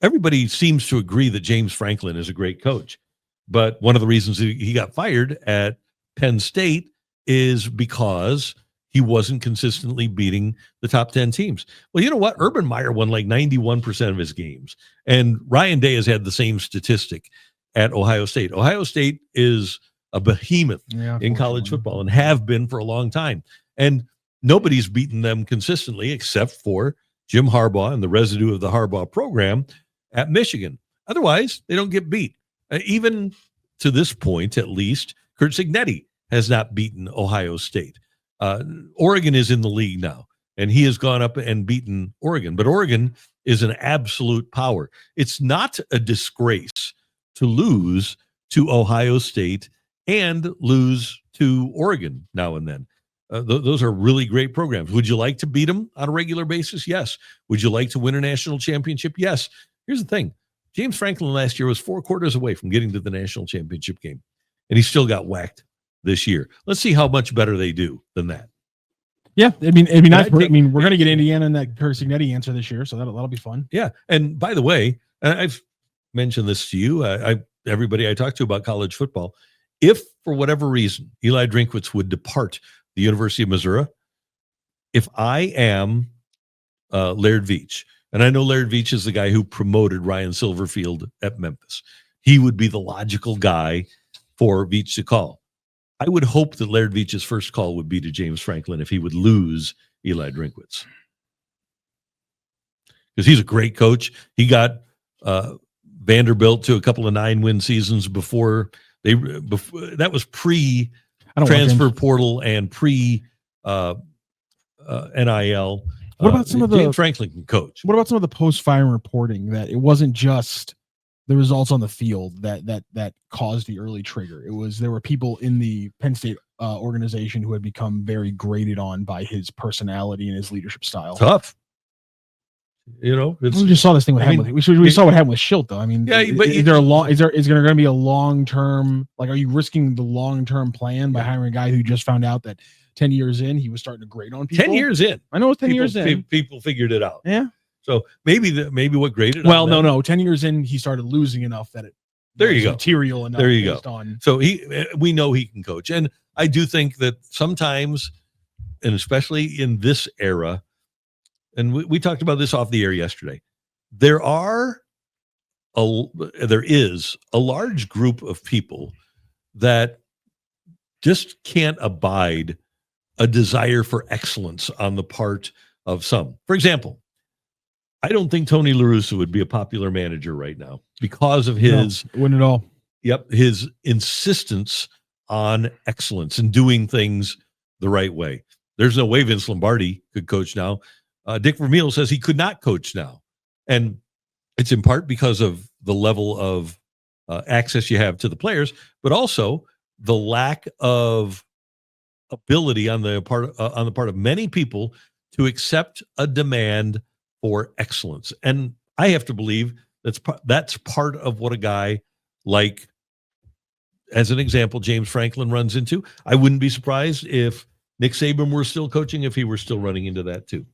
everybody seems to agree that James Franklin is a great coach. But one of the reasons he got fired at Penn State is because he wasn't consistently beating the top 10 teams. Well, you know what? Urban Meyer won like 91% of his games. And Ryan Day has had the same statistic at Ohio State. Ohio State is a behemoth in college football and have been for a long time. And nobody's beaten them consistently except for Jim Harbaugh and the residue of the Harbaugh program at Michigan. Otherwise, they don't get beat. Even to this point, at least, Curt Cignetti has not beaten Ohio State. Oregon is in the league now, and he has gone up and beaten Oregon. But Oregon is an absolute power. It's not a disgrace to lose to Ohio State and lose to Oregon now and then. Those are really great programs. Would you like to beat them on a regular basis? Yes. Would you like to win a national championship? Yes. Here's the thing. James Franklin last year was 4 quarters away from getting to the national championship game, and he still got whacked this year. Let's see how much better they do than that. Yeah, I mean, it'd be nice. We're going to get Indiana in that Curt Cignetti answer this year, so that'll be fun. Yeah, and by the way, I've mentioned this to you, everybody I talk to about college football, if for whatever reason Eli Drinkwitz would depart the University of Missouri, if I am Laird Veatch, and I know Laird Veatch is the guy who promoted Ryan Silverfield at Memphis, he would be the logical guy for Veatch to call. I would hope that Laird Veatch's first call would be to James Franklin if he would lose Eli Drinkwitz. Because he's a great coach. He got Vanderbilt to a couple of 9-win seasons before that was pre-transfer portal and pre-NIL. What about some of the James Franklin can coach? What about some of the post-firing reporting that it wasn't just the results on the field that caused the early trigger? There were people in the Penn State organization who had become very grated on by his personality and his leadership style. Tough. You know, we just saw this thing with Hamilton. We saw what happened with Schilt, though. I mean, yeah, but is there going to be a long-term, like, are you risking the long-term plan by hiring a guy who just found out that 10 years in, he was starting to grade on people? 10 years in. I know it's 10 years in. People figured it out. Yeah. So maybe what graded well, no. 10 years in, he started losing enough that it there you go. Material enough. There you go. On. So we know he can coach. And I do think that sometimes, and especially in this era, and we talked about this off the air yesterday, there is a large group of people that just can't abide a desire for excellence on the part of some. For example, I don't think Tony La Russa would be a popular manager right now because of his wouldn't at all. Yep, his insistence on excellence and doing things the right way. There's no way Vince Lombardi could coach now. Dick Vermeil says he could not coach now, and it's in part because of the level of access you have to the players, but also the lack of ability on the part of many people to accept a demand for excellence. And I have to believe that's part of what a guy like, as an example, James Franklin runs into. I wouldn't be surprised if Nick Saban were still coaching, if he were still running into that too.